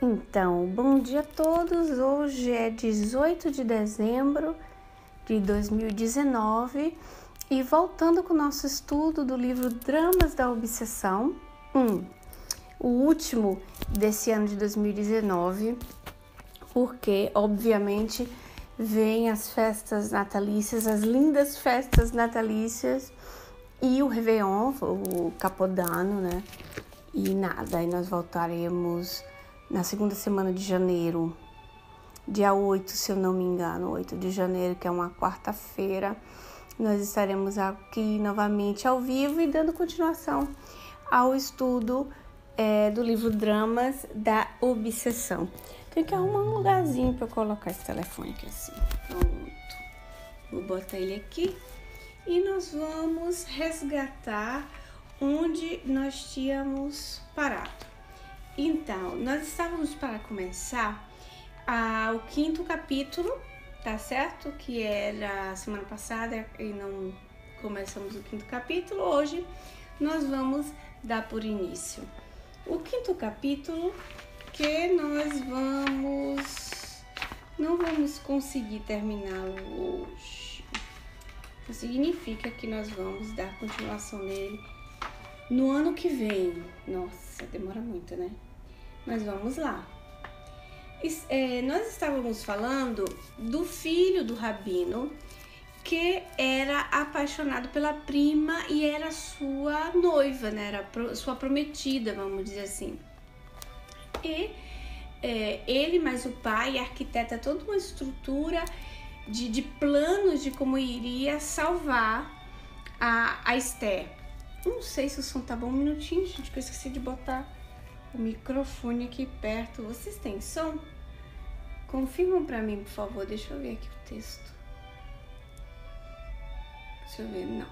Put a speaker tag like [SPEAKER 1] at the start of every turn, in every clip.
[SPEAKER 1] Então, bom dia a todos. Hoje é 18 de dezembro de 2019 e voltando com o nosso estudo do livro Dramas da Obsessão, o último desse ano de 2019, porque, obviamente, vem as festas natalícias, as lindas festas natalícias e o Réveillon, o Capodanno, né? E nada, aí nós voltaremos na segunda semana de janeiro, dia 8, se eu não me engano, 8 de janeiro, que é uma quarta-feira, nós estaremos aqui novamente ao vivo e dando continuação ao estudo do livro Dramas da Obsessão. Tem que arrumar um lugarzinho para eu colocar esse telefone aqui assim. Pronto. Vou botar ele aqui e nós vamos resgatar onde nós tínhamos parado. Então, nós estávamos para começar o quinto capítulo, tá certo? Que era semana passada e não começamos o quinto capítulo. Hoje nós vamos dar por início o quinto capítulo, que nós não vamos conseguir terminá-lo hoje. Isso significa que nós vamos dar continuação nele no ano que vem. Nossa, demora muito, né? Mas vamos lá. Nós estávamos falando do filho do Rabino, que era apaixonado pela prima e era sua noiva, né? Era sua prometida, vamos dizer assim. E ele mais o pai arquiteta toda uma estrutura de planos de como iria salvar a Esther. Não sei se o som tá bom. Um minutinho, gente, que eu esqueci de botar o microfone aqui perto. Vocês têm som? Confirmam pra mim, por favor. Deixa eu ver aqui o texto. Deixa eu ver, não.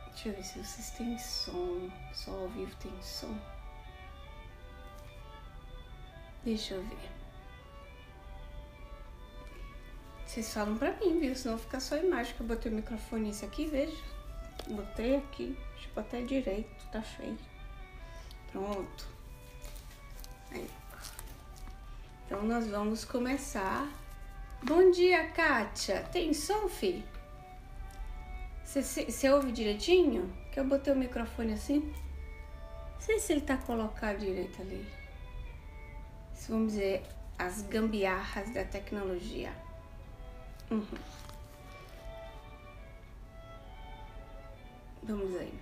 [SPEAKER 1] Deixa eu ver se vocês têm som. Só ao vivo tem som. Deixa eu ver. Vocês falam pra mim, viu? Senão fica só a imagem que eu botei o microfone. Esse aqui, veja. Botei aqui. Deixa eu botar direito. Tá feio. Pronto. Aí. Então, nós vamos começar. Bom dia, Kátia. Tem som, fi? Você ouve direitinho? Que eu botei o microfone assim. Não sei se ele tá colocado direito ali. Isso, vamos dizer, as gambiarras da tecnologia. Vamos aí.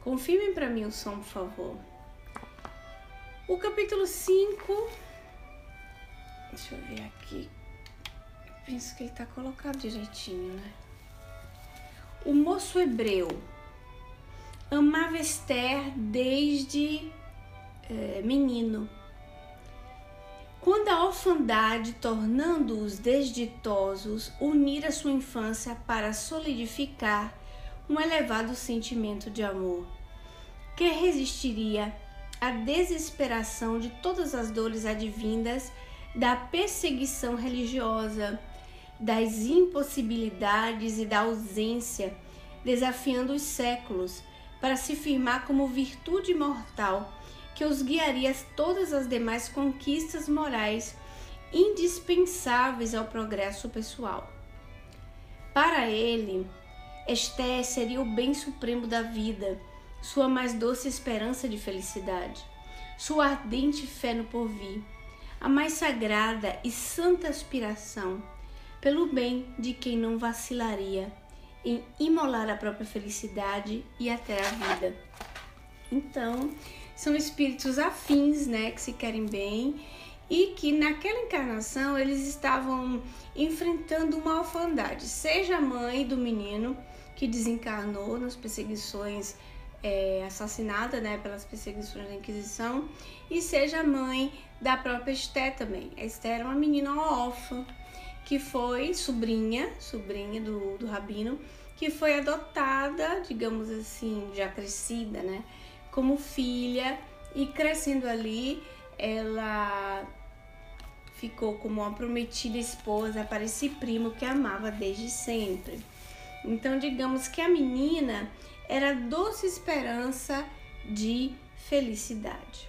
[SPEAKER 1] Confirmem pra mim o som, por favor. O capítulo 5. Deixa eu ver aqui. Eu penso que ele tá colocado direitinho, né? O moço hebreu amava Esther desde menino. Quando a orfandade, tornando-os desditosos, unira sua infância para solidificar um elevado sentimento de amor, que resistiria à desesperação de todas as dores advindas da perseguição religiosa, das impossibilidades e da ausência, desafiando os séculos para se firmar como virtude imortal que os guiaria a todas as demais conquistas morais indispensáveis ao progresso pessoal. Para ele, Esther seria o bem supremo da vida, sua mais doce esperança de felicidade, sua ardente fé no porvir, a mais sagrada e santa aspiração pelo bem de quem não vacilaria em imolar a própria felicidade e até a vida. Então, são espíritos afins, né, que se querem bem e que naquela encarnação eles estavam enfrentando uma orfandade, seja a mãe do menino que desencarnou nas perseguições, assassinada, né, pelas perseguições da Inquisição, e seja a mãe da própria Esther também. A Esther era uma menina órfã, que foi sobrinha do Rabino, que foi adotada, digamos assim, já crescida, né, como filha, e crescendo ali, ela ficou como uma prometida esposa para esse primo que amava desde sempre. Então, digamos que a menina era a doce esperança de felicidade.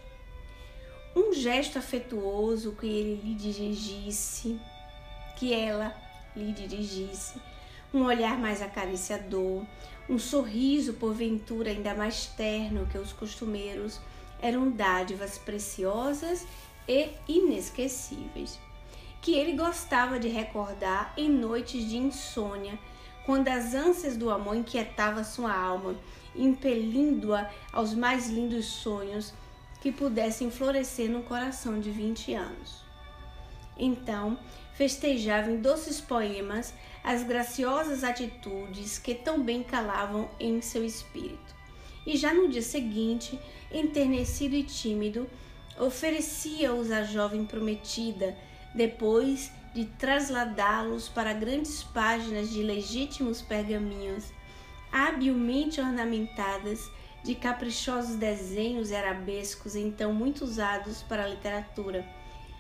[SPEAKER 1] um gesto afetuoso que ela lhe dirigisse, um olhar mais acariciador, um sorriso porventura ainda mais terno que os costumeiros, eram dádivas preciosas e inesquecíveis, que ele gostava de recordar em noites de insônia, quando as ânsias do amor inquietavam sua alma, impelindo-a aos mais lindos sonhos que pudessem florescer no coração de 20 anos. Então, festejava em doces poemas as graciosas atitudes que tão bem calavam em seu espírito. E já no dia seguinte, enternecido e tímido, oferecia-os à jovem prometida, depois de trasladá-los para grandes páginas de legítimos pergaminhos, habilmente ornamentadas de caprichosos desenhos e arabescos então muito usados para a literatura,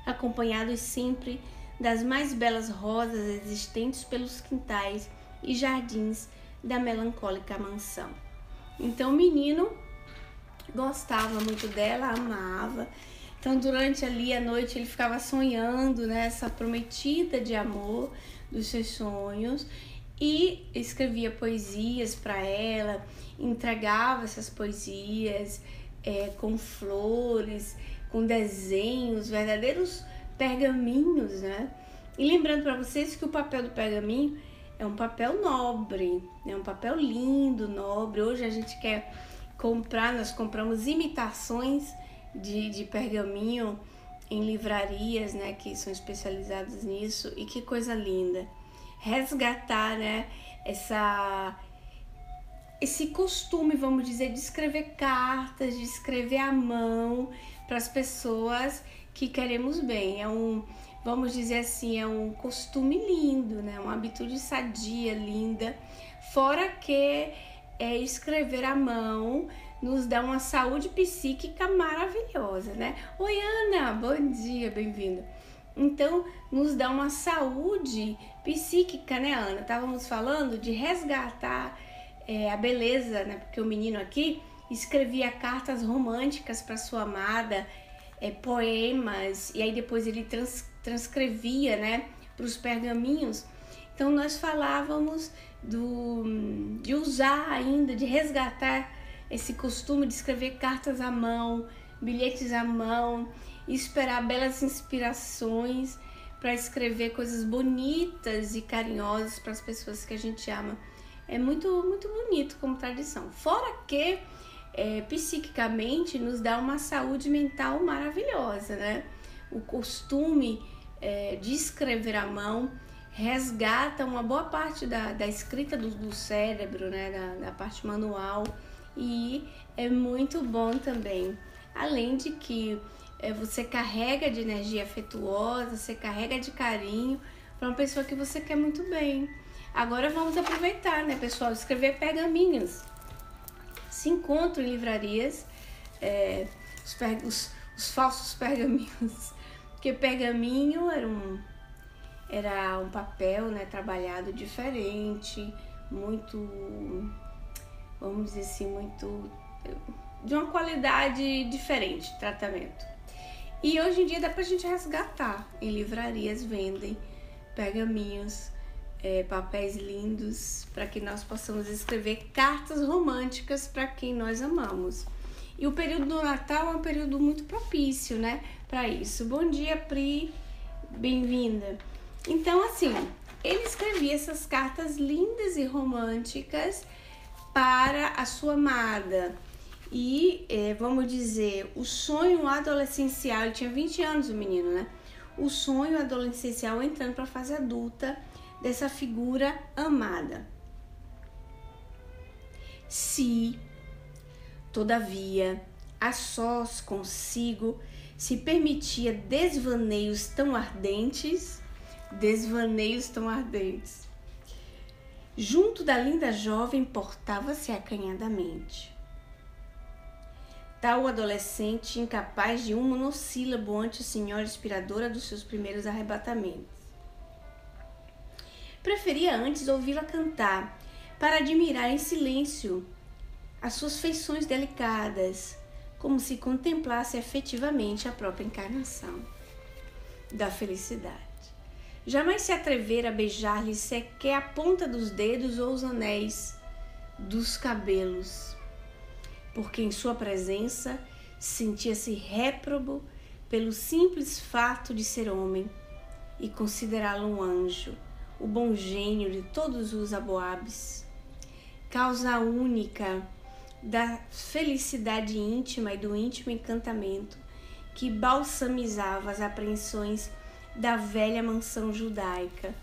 [SPEAKER 1] acompanhados sempre das mais belas rosas existentes pelos quintais e jardins da melancólica mansão. Então o menino gostava muito dela, amava. Então durante ali a noite ele ficava sonhando, né, essa prometida de amor dos seus sonhos, e escrevia poesias para ela, entregava essas poesias com flores, com desenhos, verdadeiros pergaminhos, né? E lembrando para vocês que o papel do pergaminho é um papel nobre, é um papel lindo, nobre. Hoje a gente quer comprar, nós compramos imitações de pergaminho em livrarias, né, que são especializadas nisso, e que coisa linda. Resgatar, né, esse costume, vamos dizer, de escrever cartas, de escrever à mão para as pessoas que queremos bem. Vamos dizer assim, é um costume lindo, né, uma habitude sadia, linda, fora que escrever à mão nos dá uma saúde psíquica maravilhosa, né? Oi, Ana, bom dia, bem-vinda. Então, nos dá uma saúde psíquica, né, Ana? Estávamos falando de resgatar a beleza, né? Porque o menino aqui escrevia cartas românticas para sua amada, poemas, e aí depois ele transcrevia, né, para os pergaminhos. Então, nós falávamos de usar ainda, de resgatar esse costume de escrever cartas à mão, bilhetes à mão, e esperar belas inspirações para escrever coisas bonitas e carinhosas para as pessoas que a gente ama. É muito, muito bonito como tradição. Fora que psiquicamente nos dá uma saúde mental maravilhosa, né? O costume de escrever à mão resgata uma boa parte da escrita do cérebro, né? Da parte manual, e é muito bom também. Além de que você carrega de energia afetuosa, você carrega de carinho para uma pessoa que você quer muito bem. Agora vamos aproveitar, né, pessoal? Escrever pergaminhos. Se encontram em livrarias os falsos pergaminhos. Porque pergaminho era um papel, né, trabalhado diferente, muito, vamos dizer assim, muito de uma qualidade diferente de tratamento. E hoje em dia dá pra gente resgatar. Em livrarias vendem pergaminhos, papéis lindos, para que nós possamos escrever cartas românticas para quem nós amamos. E o período do Natal é um período muito propício, né, para isso. Bom dia, Pri, bem-vinda. Então, assim, ele escrevia essas cartas lindas e românticas para a sua amada. E, vamos dizer, o sonho adolescencial, ele tinha 20 anos o menino, né? O sonho adolescencial entrando para a fase adulta dessa figura amada. Se, todavia, a sós consigo, se permitia desvaneios tão ardentes, junto da linda jovem portava-se acanhadamente. Tal adolescente incapaz de um monossílabo ante a senhora inspiradora dos seus primeiros arrebatamentos. Preferia antes ouvi-la cantar, para admirar em silêncio as suas feições delicadas, como se contemplasse efetivamente a própria encarnação da felicidade. Jamais se atrevera a beijar-lhe sequer a ponta dos dedos ou os anéis dos cabelos, porque em sua presença sentia-se réprobo pelo simples fato de ser homem e considerá-lo um anjo, o bom gênio de todos os aboabes, causa única da felicidade íntima e do íntimo encantamento que balsamizava as apreensões da velha mansão judaica.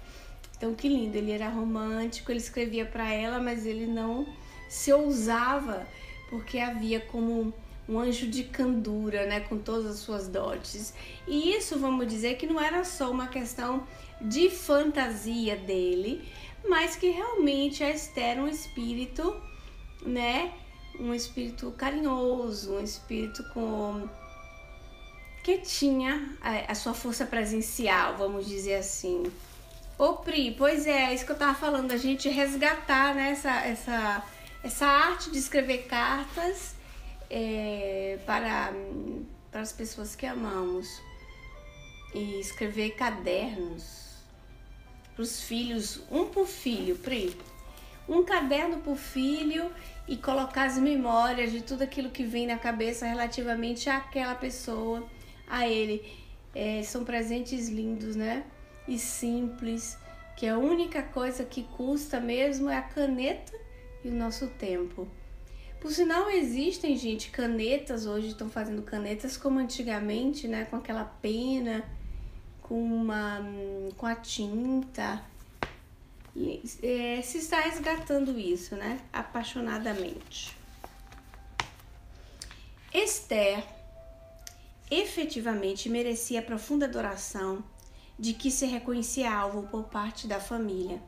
[SPEAKER 1] Então, que lindo, ele era romântico, ele escrevia para ela, mas ele não se ousava, porque havia como um anjo de candura, né, com todas as suas dotes. E isso, vamos dizer, que não era só uma questão de fantasia dele, mas que realmente a Esther era um espírito, né, um espírito carinhoso, um espírito que tinha a sua força presencial, vamos dizer assim. Ô Pri, pois é isso que eu tava falando, a gente resgatar, né, essa arte de escrever cartas para as pessoas que amamos, e escrever cadernos para os filhos, um por filho, Pri, um caderno por filho, e colocar as memórias de tudo aquilo que vem na cabeça relativamente àquela pessoa, a ele. São presentes lindos, né? E simples, que a única coisa que custa mesmo é a caneta e o nosso tempo. Por sinal, existem, gente, canetas, hoje estão fazendo canetas como antigamente, né? Com aquela pena, com a tinta. Se está resgatando isso, né? Apaixonadamente. Esther efetivamente merecia a profunda adoração de que se reconhecia alvo por parte da família.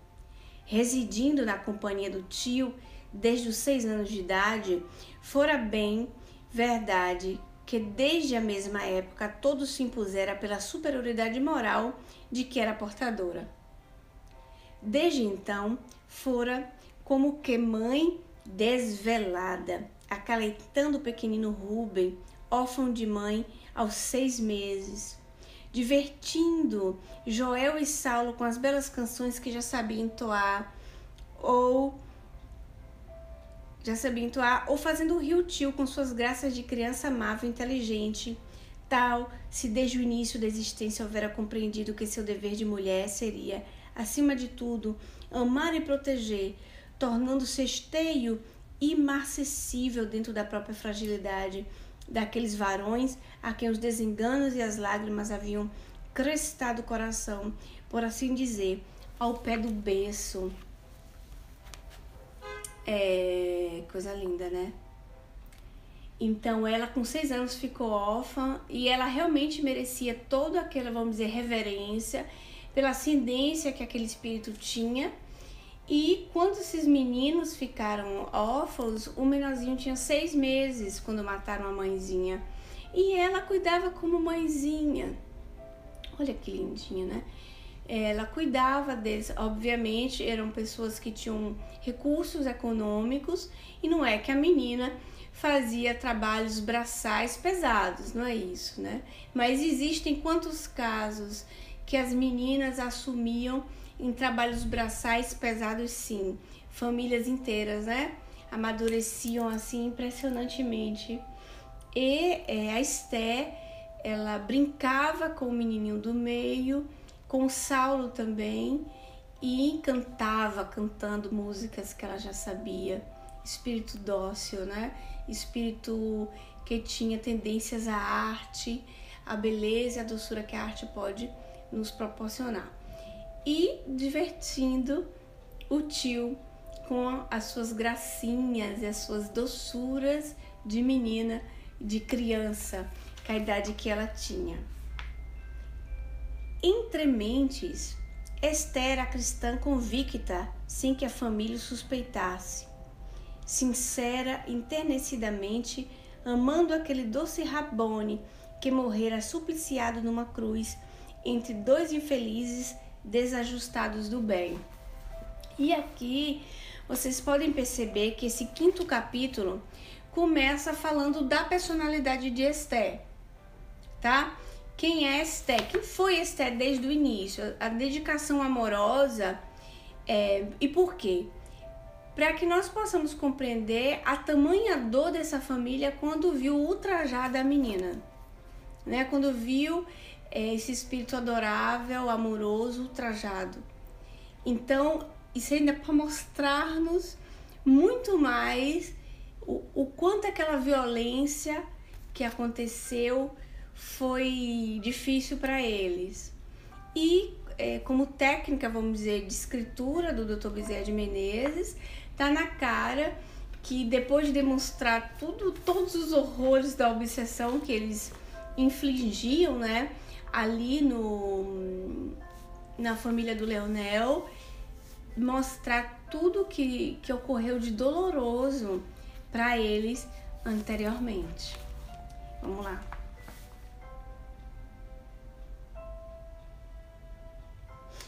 [SPEAKER 1] Residindo na companhia do tio desde os 6 anos de idade, fora bem verdade que desde a mesma época todo se impusera pela superioridade moral de que era portadora. Desde então, fora como que mãe desvelada, acalentando o pequenino Rubem, órfão de mãe aos 6 meses, divertindo Joel e Saulo com as belas canções que já sabia entoar, ou fazendo rir o tio com suas graças de criança amável e inteligente, tal se desde o início da existência houvera compreendido que seu dever de mulher seria, acima de tudo, amar e proteger, tornando-se esteio e imarcessível dentro da própria fragilidade daqueles varões a quem os desenganos e as lágrimas haviam crestado o coração, por assim dizer, ao pé do berço. Coisa linda, né? Então ela com 6 anos ficou órfã, e ela realmente merecia toda aquela, vamos dizer, reverência pela ascendência que aquele espírito tinha. E quando esses meninos ficaram órfãos, o menorzinho tinha 6 meses quando mataram a mãezinha, e ela cuidava como mãezinha. Olha que lindinha, né? Ela cuidava deles. Obviamente eram pessoas que tinham recursos econômicos, e não é que a menina fazia trabalhos braçais pesados, não é isso, né? Mas existem quantos casos que as meninas assumiam em trabalhos braçais pesados, sim. Famílias inteiras, né? Amadureciam assim impressionantemente. E a Esther, ela brincava com o menininho do meio, com o Saulo também, e encantava cantando músicas que ela já sabia. Espírito dócil, né? Espírito que tinha tendências à arte, à beleza e à doçura que a arte pode nos proporcionar. E divertindo o tio com as suas gracinhas e as suas doçuras de menina, de criança, que é a idade que ela tinha. Entre mentes, Esther era cristã convicta, sem que a família o suspeitasse. Sincera, enternecidamente, amando aquele doce Rabboni que morrera supliciado numa cruz entre 2 infelizes desajustados do bem. E aqui vocês podem perceber que esse 5º capítulo começa falando da personalidade de Esther, tá? Quem é Esther? Quem foi Esther desde o início? A dedicação amorosa, e por quê? Para que nós possamos compreender a tamanha dor dessa família quando viu ultrajada a menina, né? Quando viu esse espírito adorável, amoroso, ultrajado. Então, isso ainda é para mostrar-nos muito mais o quanto aquela violência que aconteceu foi difícil para eles. E como técnica, vamos dizer, de escritura do Dr. Bezerra de Menezes, tá na cara que depois de demonstrar todos os horrores da obsessão que eles infligiam, né, ali na família do Leonel, mostrar tudo que ocorreu de doloroso para eles anteriormente. Vamos lá.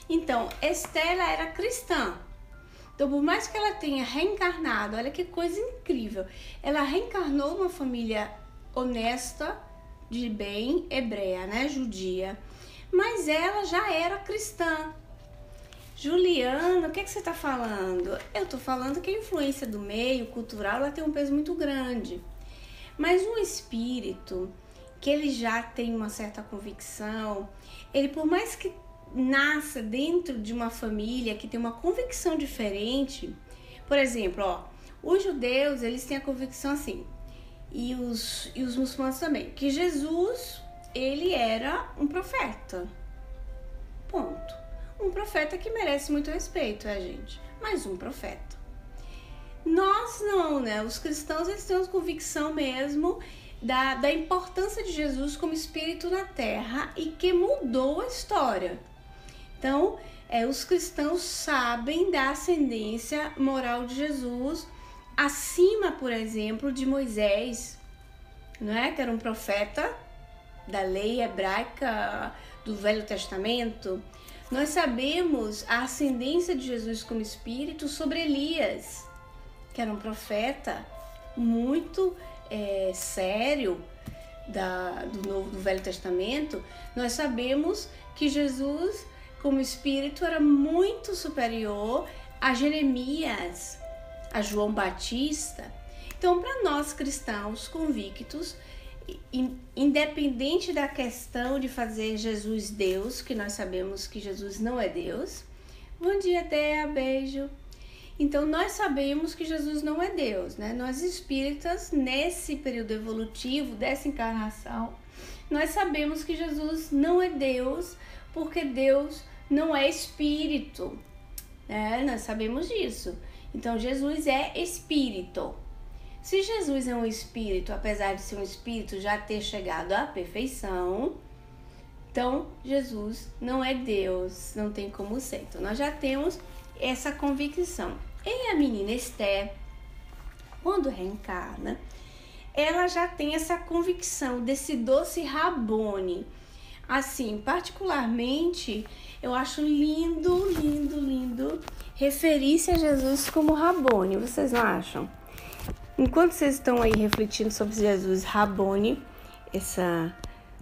[SPEAKER 1] Então, Esther era cristã. Então, por mais que ela tenha reencarnado, olha que coisa incrível, ela reencarnou numa família honesta, de bem, hebreia, né, judia, mas ela já era cristã. Juliana, o que você está falando? Eu estou falando que a influência do meio cultural ela tem um peso muito grande. Mas um espírito que ele já tem uma certa convicção, ele por mais que nasça dentro de uma família que tem uma convicção diferente, por exemplo, os judeus eles têm a convicção assim, e os muçulmanos também, que Jesus ele era um profeta. Ponto. Um profeta que merece muito respeito, gente? Mas um profeta. Nós não, né? Os cristãos eles têm uma convicção mesmo da importância de Jesus como espírito na terra e que mudou a história. Então, os cristãos sabem da ascendência moral de Jesus acima, por exemplo, de Moisés, não é? Que era um profeta da lei hebraica do Velho Testamento. Nós sabemos a ascendência de Jesus como espírito sobre Elias, que era um profeta muito sério do Velho Testamento. Nós sabemos que Jesus como espírito era muito superior a Jeremias, a João Batista. Então, para nós cristãos convictos, independente da questão de fazer Jesus Deus, que nós sabemos que Jesus não é Deus. Bom dia, Dea, beijo. Então, nós sabemos que Jesus não é Deus, né? Nós espíritas, nesse período evolutivo dessa encarnação, nós sabemos que Jesus não é Deus, porque Deus não é espírito, né? Nós sabemos disso. Então, Jesus é espírito. Se Jesus é um espírito, apesar de ser um espírito já ter chegado à perfeição, então Jesus não é Deus, não tem como ser. Então nós já temos essa convicção. E a menina Esther, quando reencarna, ela já tem essa convicção desse doce Rabboni. Assim, particularmente, eu acho lindo, lindo, lindo referir-se a Jesus como Rabboni. Vocês não acham? Enquanto vocês estão aí refletindo sobre Jesus Rabboni, essa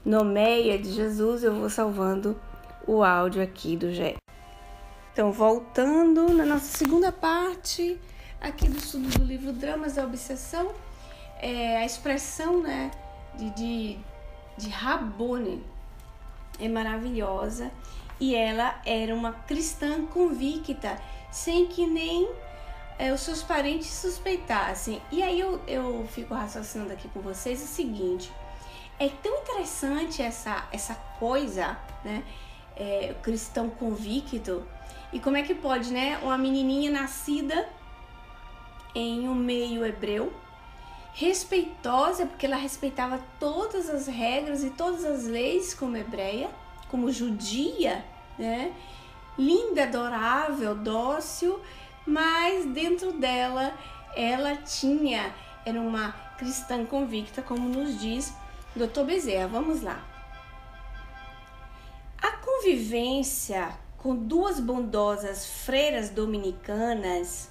[SPEAKER 1] nomeia de Jesus, eu vou salvando o áudio aqui do GE. Então, voltando na nossa segunda parte aqui do estudo do livro Dramas da Obsessão, a expressão, né, de Rabboni é maravilhosa, e ela era uma cristã convicta, sem que nem os seus parentes suspeitassem. E aí eu fico raciocinando aqui com vocês o seguinte: é tão interessante essa coisa, né? O cristão convicto, e como é que pode, né? Uma menininha nascida em um meio hebreu, respeitosa, porque ela respeitava todas as regras e todas as leis como hebreia, como judia, né? Linda, adorável, dócil, mas dentro dela era uma cristã convicta, como nos diz Dr. Bezerra. Vamos lá. A convivência com duas bondosas freiras dominicanas,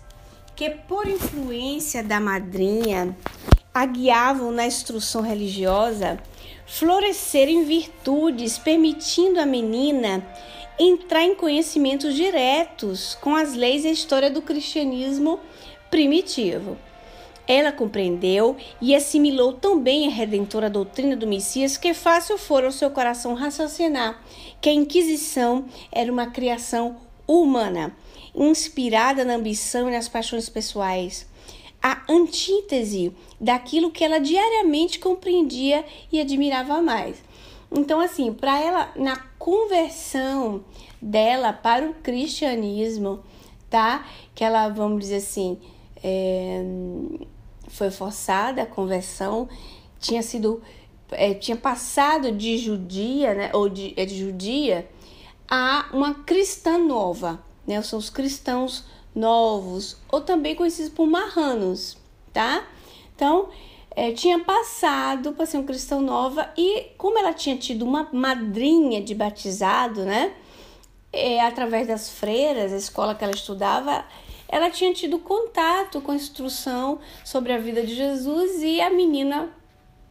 [SPEAKER 1] que por influência da madrinha a guiavam na instrução religiosa, floresceram em virtudes, permitindo à menina entrar em conhecimentos diretos com as leis e a história do cristianismo primitivo. Ela compreendeu e assimilou tão bem a redentora doutrina do Messias que fácil fora ao seu coração raciocinar que a Inquisição era uma criação humana, inspirada na ambição e nas paixões pessoais, a antítese daquilo que ela diariamente compreendia e admirava mais. Então, assim, para ela, na conversão dela para o cristianismo, tá? Que ela, vamos dizer assim, foi forçada a conversão, tinha passado de judia, né? Ou de judia a uma cristã nova, né? São os cristãos novos, ou também conhecidos por marranos, tá? Então, tinha passado para ser um cristão nova e como ela tinha tido uma madrinha de batizado, né? Através das freiras, a escola que ela estudava, ela tinha tido contato com a instrução sobre a vida de Jesus e a menina,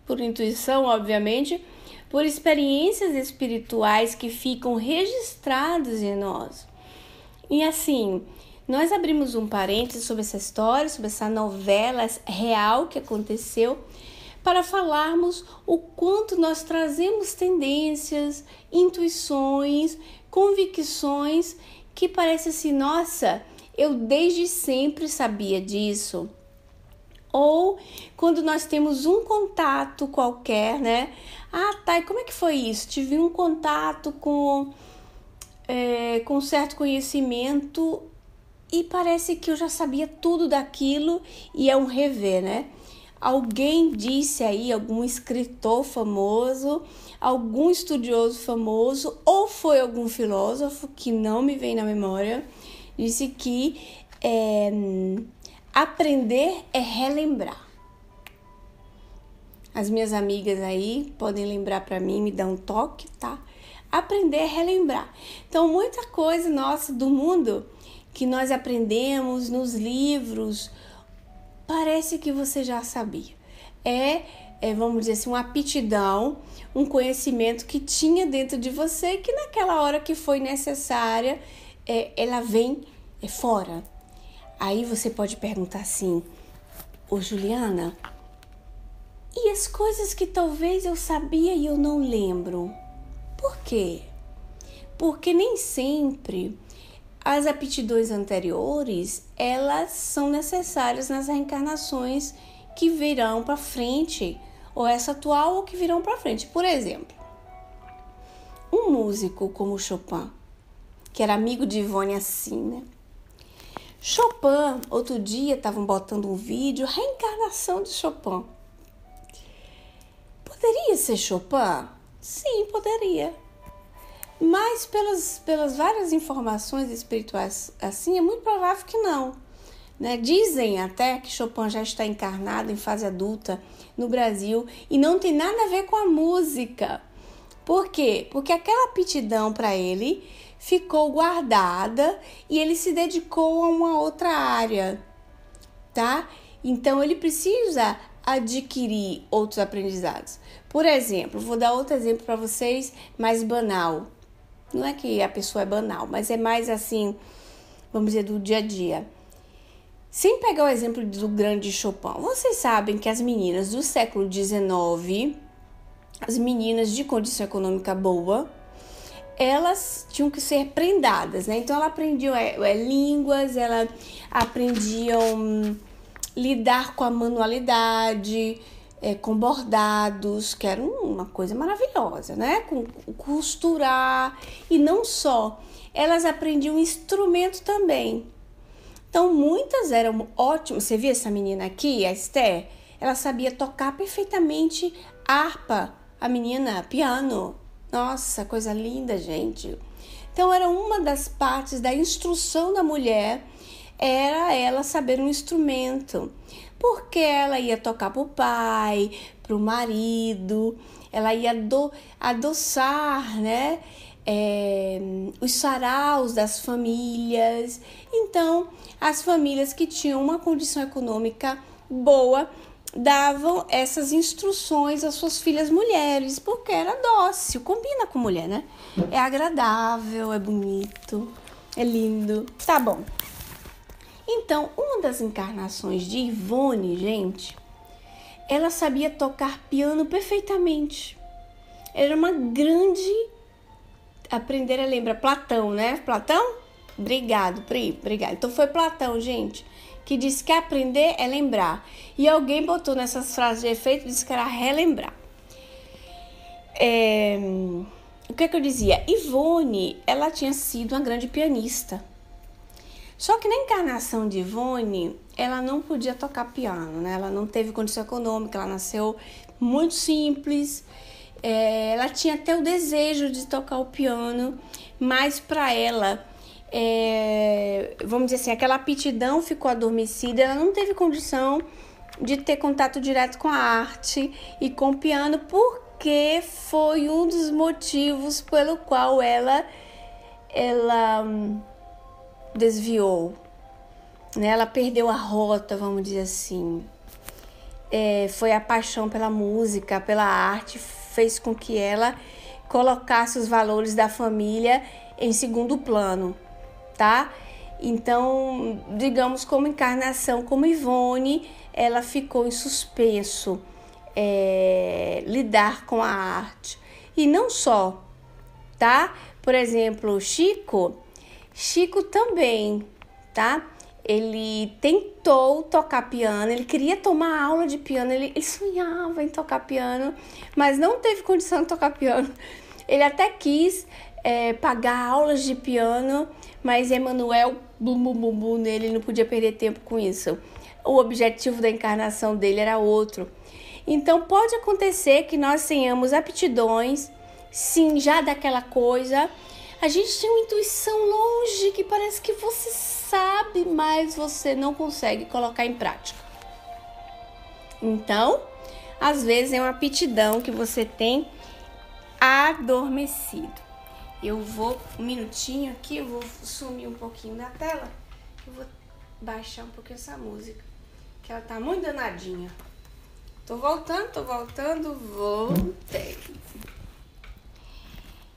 [SPEAKER 1] por intuição, obviamente, por experiências espirituais que ficam registradas em nós. E assim, nós abrimos um parênteses sobre essa história, sobre essa novela real que aconteceu, para falarmos o quanto nós trazemos tendências, intuições, convicções que parece assim, nossa, eu desde sempre sabia disso. Ou quando nós temos um contato qualquer, né? Ah, tá, e como é que foi isso? Tive um contato com certo conhecimento e parece que eu já sabia tudo daquilo e é um rever, né? Alguém disse aí, algum escritor famoso, algum estudioso famoso, ou foi algum filósofo que não me vem na memória, disse que aprender é relembrar. As minhas amigas aí podem lembrar para mim, me dar um toque, tá? Aprender é relembrar. Então, muita coisa nossa do mundo que nós aprendemos nos livros, parece que você já sabia. Vamos dizer assim, uma aptidão, um conhecimento que tinha dentro de você que naquela hora que foi necessária, ela vem fora. Aí você pode perguntar assim, ô Juliana, e as coisas que talvez eu sabia e eu não lembro? Por quê? Porque nem sempre as aptidões anteriores, elas são necessárias nas reencarnações que virão para frente, ou essa atual ou que virão para frente. Por exemplo, um músico como Chopin, que era amigo de Ivone assim, né? Chopin, outro dia estavam botando um vídeo, reencarnação de Chopin. Poderia ser Chopin? Sim, poderia. Mas pelas várias informações espirituais assim, é muito provável que não. Né? Dizem até que Chopin já está encarnado em fase adulta no Brasil e não tem nada a ver com a música. Por quê? Porque aquela aptidão para ele ficou guardada e ele se dedicou a uma outra área, tá? Então, ele precisa adquirir outros aprendizados. Por exemplo, vou dar outro exemplo para vocês, mais banal. Não é que a pessoa é banal, mas é mais assim, vamos dizer, do dia a dia. Sem pegar o exemplo do grande Chopin, vocês sabem que as meninas do século XIX, as meninas de condição econômica boa, elas tinham que ser prendadas, né? Então, elas aprendiam línguas, elas aprendiam lidar com a manualidade, com bordados, que era uma coisa maravilhosa, né? Com costurar, e não só. Elas aprendiam instrumento também. Então, muitas eram ótimas. Você viu essa menina aqui, a Esther? Ela sabia tocar perfeitamente harpa, a menina, piano. Nossa, coisa linda, gente. Então, era uma das partes da instrução da mulher, era ela saber um instrumento. Porque ela ia tocar para o pai, para o marido, ela ia adoçar, né? Os saraus das famílias. Então, as famílias que tinham uma condição econômica boa, davam essas instruções às suas filhas mulheres, porque era dócil, combina com mulher, né? É agradável, é bonito, é lindo. Tá bom. Então, uma das encarnações de Ivone, gente, ela sabia tocar piano perfeitamente. Era uma grande... Aprender a lembrar. Platão, né? Platão? Obrigado, Pri. Obrigado. Então, foi Platão, gente, que disse que aprender é lembrar. E alguém botou nessas frases de efeito e disse que era relembrar. O que é que eu dizia? Ivone, ela tinha sido uma grande pianista. Só que na encarnação de Ivone, ela não podia tocar piano, né? Ela não teve condição econômica, ela nasceu muito simples. Ela tinha até o desejo de tocar o piano, mas para ela, vamos dizer assim, aquela aptidão ficou adormecida, ela não teve condição de ter contato direto com a arte e com o piano, porque foi um dos motivos pelo qual ela desviou, né? Ela perdeu a rota, vamos dizer assim. Foi a paixão pela música, pela arte, fez com que ela colocasse os valores da família em segundo plano, tá? Então, digamos, como encarnação, como Ivone, ela ficou em suspenso, lidar com a arte. E não só, tá? Por exemplo, Chico também, tá? Ele tentou tocar piano, ele queria tomar aula de piano, ele sonhava em tocar piano, mas não teve condição de tocar piano. Ele até quis pagar aulas de piano, mas Emmanuel, nele, não podia perder tempo com isso. O objetivo da encarnação dele era outro. Então, pode acontecer que nós tenhamos aptidões, sim, já daquela coisa. A gente tem uma intuição longe que parece que você sabe, mas você não consegue colocar em prática. Então, às vezes é uma aptidão que você tem adormecido. Eu vou, um minutinho aqui, eu vou sumir um pouquinho da tela. Eu vou baixar um pouquinho essa música, que ela tá muito danadinha. Tô voltando, voltei.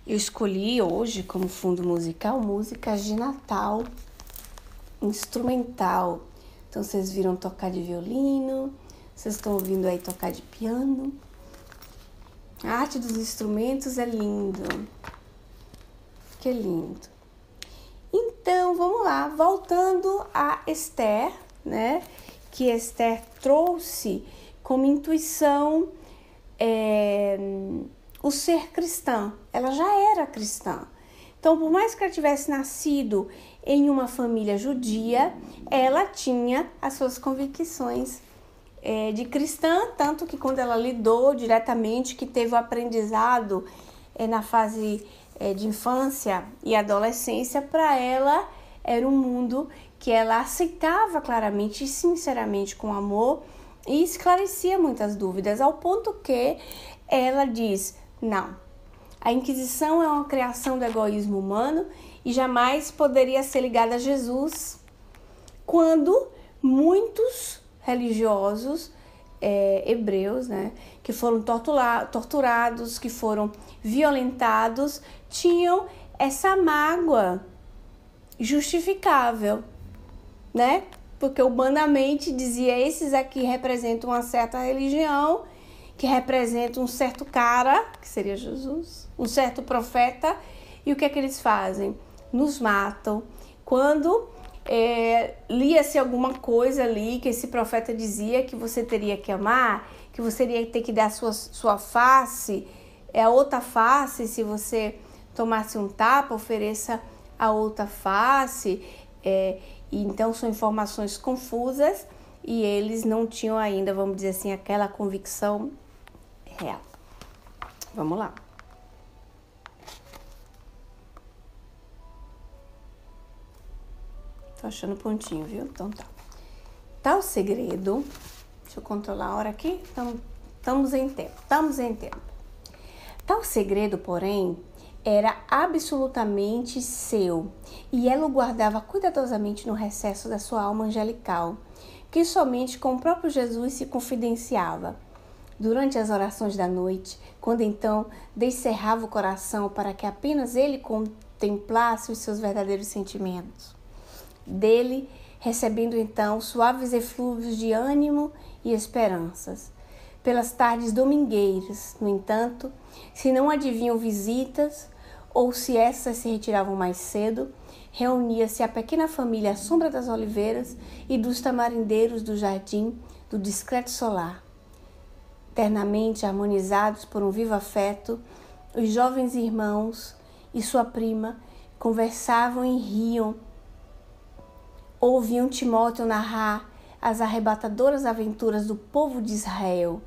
[SPEAKER 1] Eu escolhi hoje como fundo musical músicas de Natal, instrumental. Então vocês viram tocar de violino, vocês estão ouvindo aí tocar de piano. A arte dos instrumentos é lindo. Que lindo. Então, vamos lá, voltando a Esther, né? Que Esther trouxe como intuição o ser cristã. Ela já era cristã. Então, por mais que ela tivesse nascido em uma família judia, ela tinha as suas convicções de cristã, tanto que quando ela lidou diretamente, que teve o aprendizado na fase de infância e adolescência, para ela era um mundo que ela aceitava claramente e sinceramente com amor e esclarecia muitas dúvidas, ao ponto que ela diz: não, a Inquisição é uma criação do egoísmo humano e jamais poderia ser ligada a Jesus, quando muitos religiosos hebreus, né, que foram torturados, que foram violentados, tinham essa mágoa justificável, né? Porque humanamente dizia: esses aqui representam uma certa religião, que representa um certo cara, que seria Jesus, um certo profeta, e o que é que eles fazem? Nos matam. Quando lia-se alguma coisa ali que esse profeta dizia que você teria que amar, que você iria ter que dar sua face, a outra face, se você tomasse um tapa, ofereça a outra face. E então são informações confusas e eles não tinham ainda, vamos dizer assim, aquela convicção real. Vamos lá. Tô achando pontinho, viu? Então tá. Tal segredo. Deixa eu controlar a hora aqui. Estamos em tempo. Tal segredo, porém, era absolutamente seu, e ela o guardava cuidadosamente no recesso da sua alma angelical, que somente com o próprio Jesus se confidenciava. Durante as orações da noite, quando então descerrava o coração para que apenas ele contemplasse os seus verdadeiros sentimentos. Dele, recebendo então suaves eflúvios de ânimo e esperanças. Pelas tardes domingueiras, no entanto, se não adivinham visitas, ou se essas se retiravam mais cedo, reunia-se a pequena família à sombra das oliveiras e dos tamarindeiros do jardim do discreto solar. Eternamente harmonizados por um vivo afeto, os jovens irmãos e sua prima conversavam e riam. Ouviam Timóteo narrar as arrebatadoras aventuras do povo de Israel.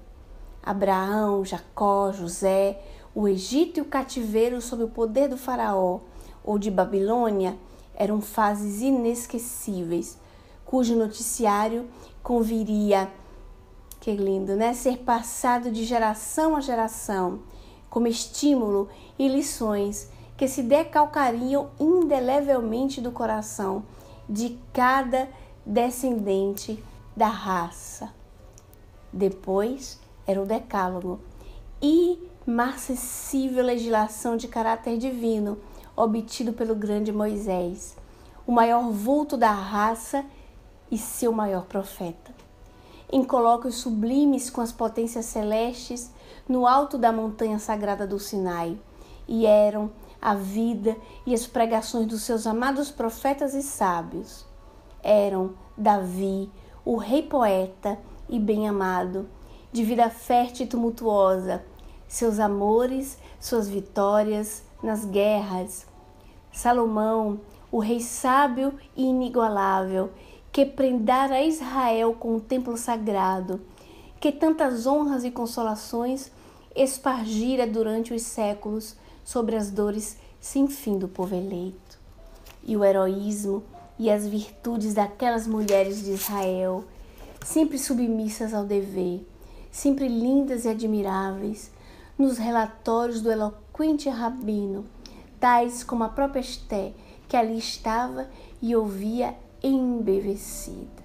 [SPEAKER 1] Abraão, Jacó, José, o Egito e o cativeiro sob o poder do faraó ou de Babilônia eram fases inesquecíveis, cujo noticiário conviria, que lindo, né, ser passado de geração a geração, como estímulo e lições que se decalcariam indelevelmente do coração de cada descendente da raça. Depois era o Decálogo, imarcessível legislação de caráter divino, obtido pelo grande Moisés, o maior vulto da raça e seu maior profeta. Em colóquios sublimes com as potências celestes, no alto da montanha sagrada do Sinai, e eram a vida e as pregações dos seus amados profetas e sábios. Eram Davi, o rei poeta e bem-amado, de vida fértil e tumultuosa, seus amores, suas vitórias nas guerras. Salomão, o rei sábio e inigualável, que prendara Israel com o templo sagrado, que tantas honras e consolações espargira durante os séculos sobre as dores sem fim do povo eleito. E o heroísmo e as virtudes daquelas mulheres de Israel, sempre submissas ao dever, sempre lindas e admiráveis, nos relatórios do eloquente rabino, tais como a própria Esté, que ali estava e ouvia embevecida.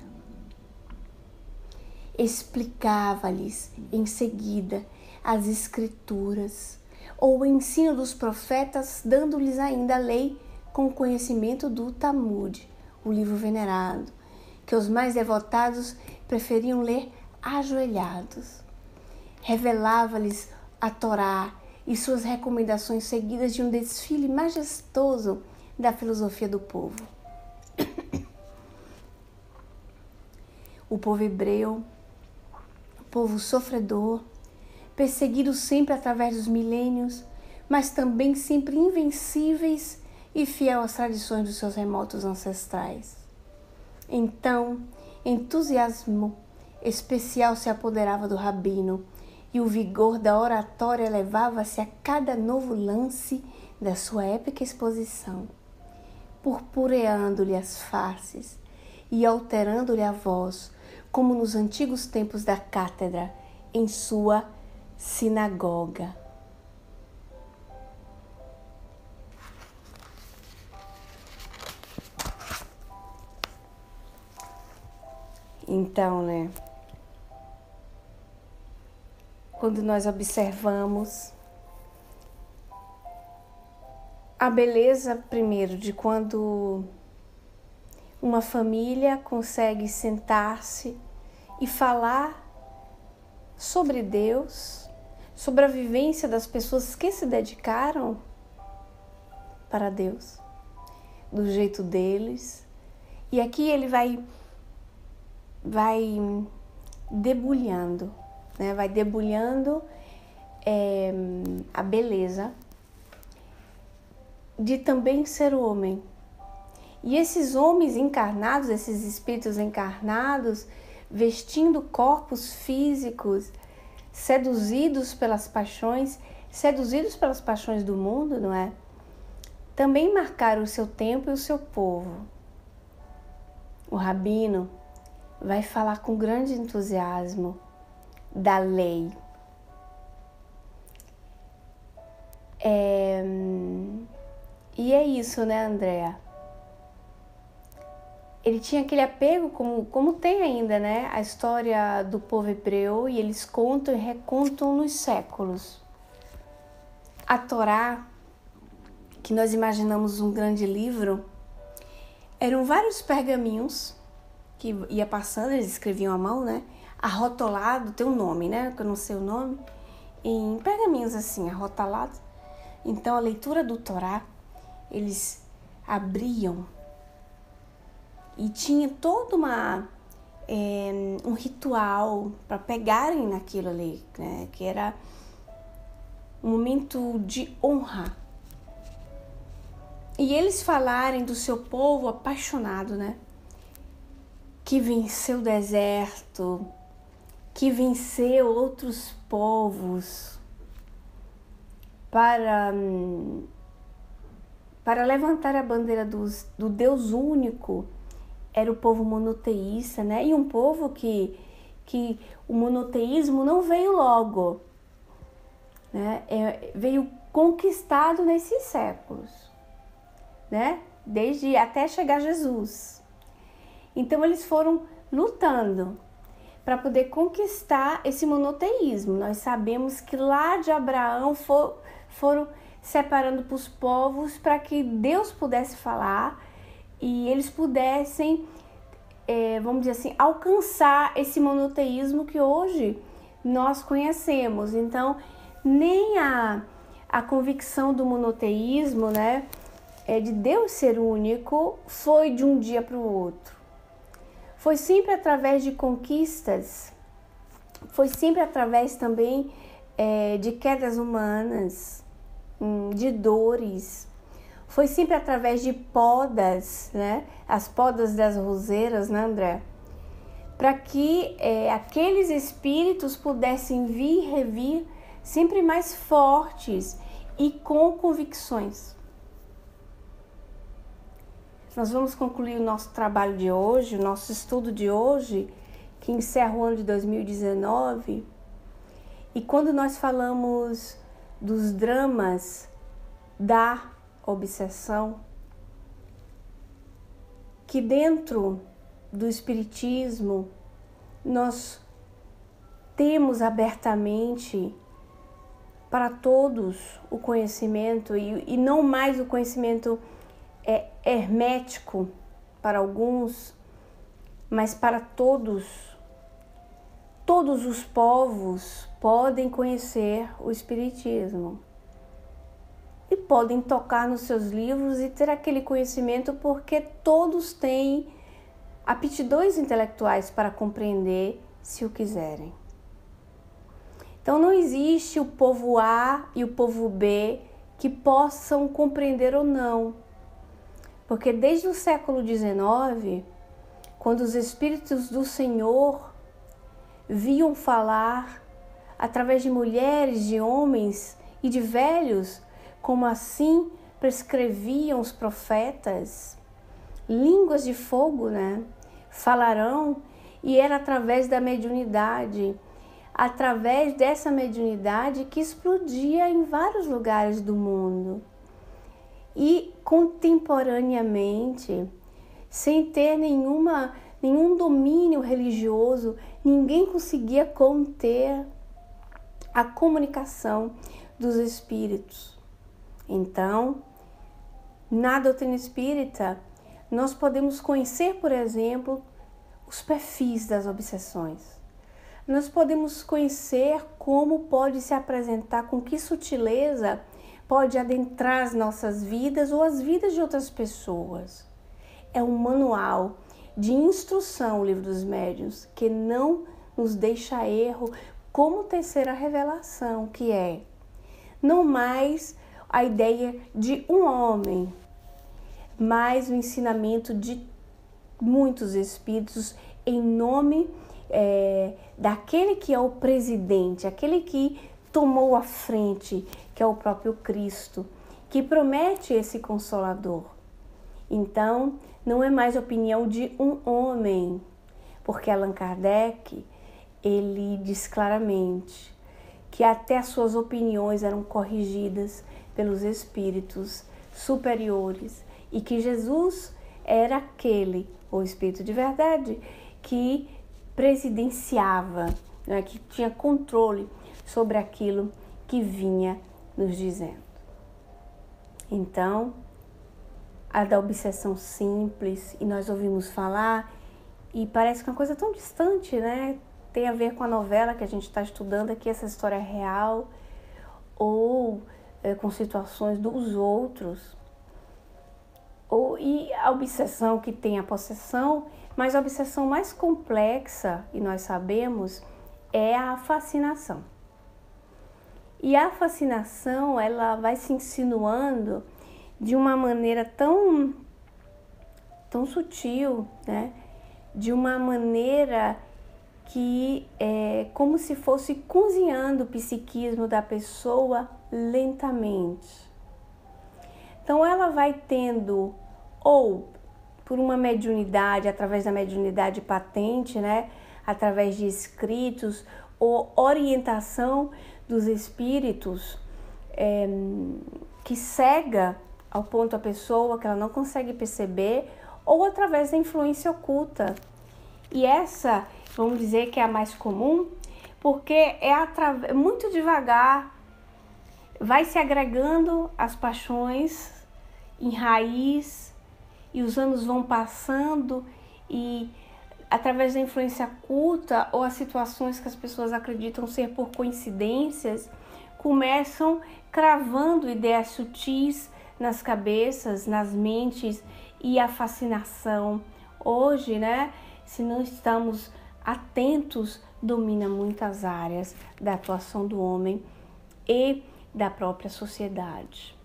[SPEAKER 1] Explicava-lhes em seguida as escrituras, ou o ensino dos profetas, dando-lhes ainda a lei com o conhecimento do Talmud, o livro venerado, que os mais devotados preferiam ler ajoelhados. Revelava-lhes a Torá e suas recomendações seguidas de um desfile majestoso da filosofia do povo. O povo hebreu, o povo sofredor, perseguido sempre através dos milênios, mas também sempre invencíveis e fiel às tradições dos seus remotos ancestrais. Então, entusiasmo especial se apoderava do rabino e o vigor da oratória elevava-se a cada novo lance da sua épica exposição, purpureando-lhe as faces e alterando-lhe a voz, como nos antigos tempos da cátedra, em sua sinagoga. Então, né, quando nós observamos a beleza, primeiro, de quando uma família consegue sentar-se e falar sobre Deus, sobre a vivência das pessoas que se dedicaram para Deus, do jeito deles. E aqui ele vai debulhando, né? Vai debulhando a beleza de também ser homem. E esses homens encarnados, esses espíritos encarnados, vestindo corpos físicos, seduzidos pelas paixões do mundo, não é? Também marcaram o seu tempo e o seu povo. O rabino vai falar com grande entusiasmo da lei. E é isso, né, Andréa? ele tinha aquele apego, como tem ainda, né? A história do povo hebreu, e eles contam e recontam nos séculos. A Torá, que nós imaginamos um grande livro, eram vários pergaminhos que ia passando, eles escreviam à mão, né? Arrotolado, tem um nome, né? Que eu não sei o nome. Em pergaminhos assim, arrotolados. Então, a leitura do Torá, eles abriam e tinha todo um ritual para pegarem naquilo ali, né? Que era um momento de honra. E eles falarem do seu povo apaixonado, né? Que venceu o deserto, que venceu outros povos para levantar a bandeira do Deus único. Era o povo monoteísta, né? E um povo que o monoteísmo não veio logo, né? Veio conquistado nesses séculos, né? Desde até chegar Jesus. Então eles foram lutando para poder conquistar esse monoteísmo. Nós sabemos que lá de Abraão foram separando para os povos para que Deus pudesse falar e eles pudessem, vamos dizer assim, alcançar esse monoteísmo que hoje nós conhecemos. Então, nem a convicção do monoteísmo, né, de Deus ser único, foi de um dia para o outro. Foi sempre através de conquistas, foi sempre através também de quedas humanas, de dores. Foi sempre através de podas, né? As podas das roseiras, né, André? Para que aqueles espíritos pudessem vir e revir sempre mais fortes e com convicções. Nós vamos concluir o nosso trabalho de hoje, o nosso estudo de hoje, que encerra o ano de 2019. E quando nós falamos dos dramas da obsessão, que dentro do espiritismo nós temos abertamente para todos o conhecimento e não mais o conhecimento hermético para alguns, mas para todos. Todos os povos podem conhecer o espiritismo e podem tocar nos seus livros e ter aquele conhecimento, porque todos têm aptidões intelectuais para compreender, se o quiserem. Então não existe o povo A e o povo B que possam compreender ou não, porque desde o século XIX, quando os Espíritos do Senhor viam falar através de mulheres, de homens e de velhos, como assim prescreviam os profetas, línguas de fogo, né? Falarão, e era através da mediunidade, através dessa mediunidade que explodia em vários lugares do mundo. E contemporaneamente, sem ter nenhum domínio religioso, ninguém conseguia conter a comunicação dos espíritos. Então, na doutrina espírita, nós podemos conhecer, por exemplo, os perfis das obsessões. Nós podemos conhecer como pode se apresentar, com que sutileza pode adentrar as nossas vidas ou as vidas de outras pessoas. É um manual de instrução, o Livro dos Médiuns, que não nos deixa erro, como terceira revelação, que é não mais a ideia de um homem, mas o ensinamento de muitos espíritos em nome daquele que é o presidente, aquele que tomou a frente, que é o próprio Cristo, que promete esse Consolador. Então, não é mais opinião de um homem, porque Allan Kardec, ele diz claramente que até as suas opiniões eram corrigidas pelos espíritos superiores e que Jesus era aquele, o Espírito de verdade, que presidenciava, né, que tinha controle sobre aquilo que vinha nos dizendo. Então, a da obsessão simples, e nós ouvimos falar, e parece que é uma coisa tão distante, né? Tem a ver com a novela que a gente está estudando aqui, essa história real, ou com situações dos outros. E a obsessão que tem a possessão, mas a obsessão mais complexa, e nós sabemos, é a fascinação. E a fascinação, ela vai se insinuando de uma maneira tão sutil, né? De uma maneira que é como se fosse cozinhando o psiquismo da pessoa lentamente. Então ela vai tendo, ou por uma mediunidade, através da mediunidade patente, né? Através de escritos, ou orientação dos espíritos, que cega ao ponto a pessoa que ela não consegue perceber, ou através da influência oculta. E essa, vamos dizer que é a mais comum, porque é muito devagar, vai se agregando as paixões em raiz, e os anos vão passando, e através da influência oculta ou as situações que as pessoas acreditam ser por coincidências, começam cravando ideias sutis nas cabeças, nas mentes, e a fascinação. Hoje, né, se não estamos atentos, domina muitas áreas da atuação do homem e da própria sociedade.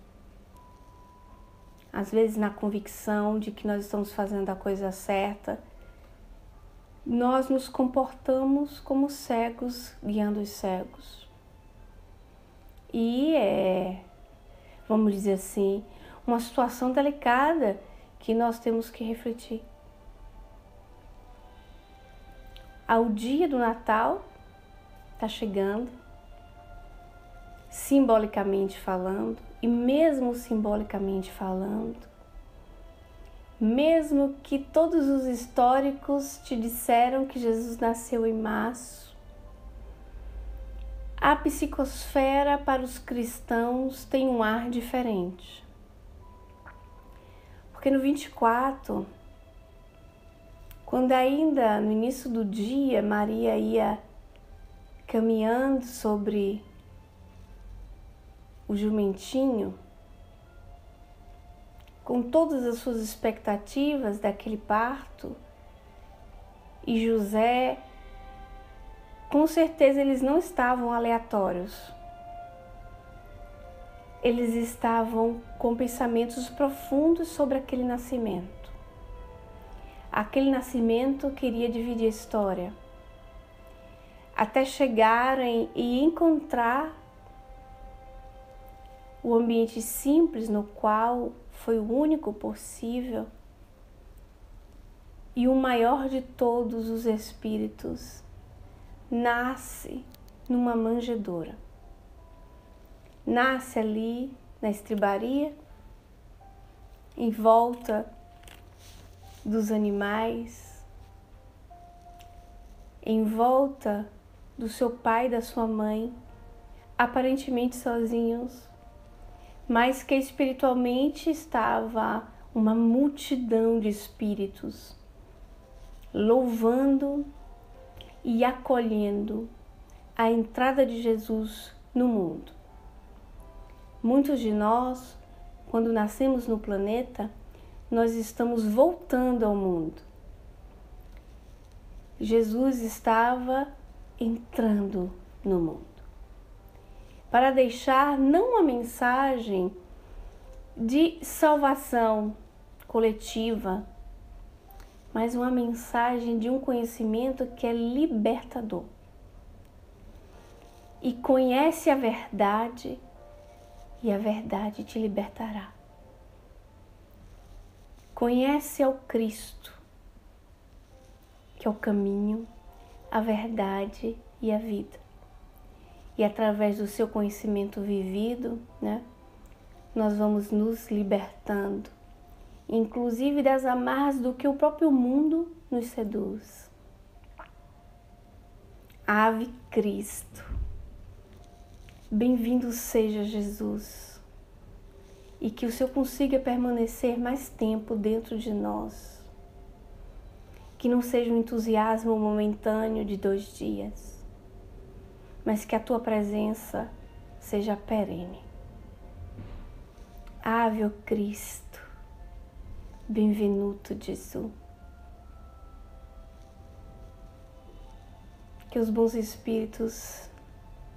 [SPEAKER 1] Às vezes, na convicção de que nós estamos fazendo a coisa certa, nós nos comportamos como cegos guiando os cegos. E vamos dizer assim, uma situação delicada que nós temos que refletir. Ao dia do Natal está chegando, simbolicamente falando, e mesmo simbolicamente falando, mesmo que todos os históricos te disseram que Jesus nasceu em março, a psicosfera para os cristãos tem um ar diferente. Porque no 24, quando ainda no início do dia Maria ia caminhando sobre o jumentinho, com todas as suas expectativas daquele parto, e José, com certeza eles não estavam aleatórios. Eles estavam com pensamentos profundos sobre aquele nascimento. Aquele nascimento queria dividir a história, até chegarem e encontrar o ambiente simples no qual foi o único possível, e o maior de todos os espíritos nasce numa manjedoura. Nasce ali na estribaria, em volta dos animais, em volta do seu pai e da sua mãe, aparentemente sozinhos, mas que espiritualmente estava uma multidão de espíritos louvando e acolhendo a entrada de Jesus no mundo. Muitos de nós, quando nascemos no planeta, nós estamos voltando ao mundo. Jesus estava entrando no mundo para deixar não uma mensagem de salvação coletiva, mas uma mensagem de um conhecimento que é libertador. E conhece a verdade, e a verdade te libertará. Conhece ao Cristo, que é o caminho, a verdade e a vida. E através do seu conhecimento vivido, né, nós vamos nos libertando inclusive das amarras do que o próprio mundo nos seduz. Ave Cristo, bem-vindo seja Jesus, e que o Senhor consiga permanecer mais tempo dentro de nós, que não seja um entusiasmo momentâneo de 2 dias, mas que a Tua presença seja perene. Ave o Cristo, benvenuto Gesù. Que os bons espíritos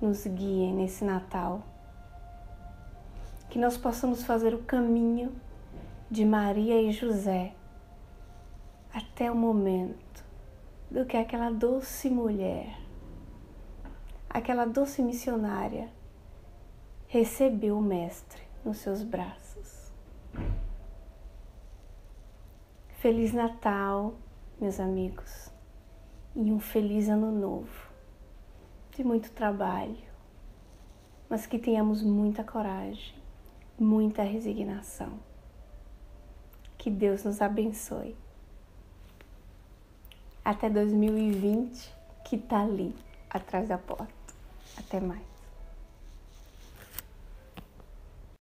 [SPEAKER 1] nos guiem nesse Natal. Que nós possamos fazer o caminho de Maria e José até o momento do que aquela doce mulher, aquela doce missionária, recebeu o Mestre nos seus braços. Feliz Natal, meus amigos, e um feliz Ano Novo, de muito trabalho, mas que tenhamos muita coragem, muita resignação. Que Deus nos abençoe. Até 2020, que está ali, atrás da porta. Até mais.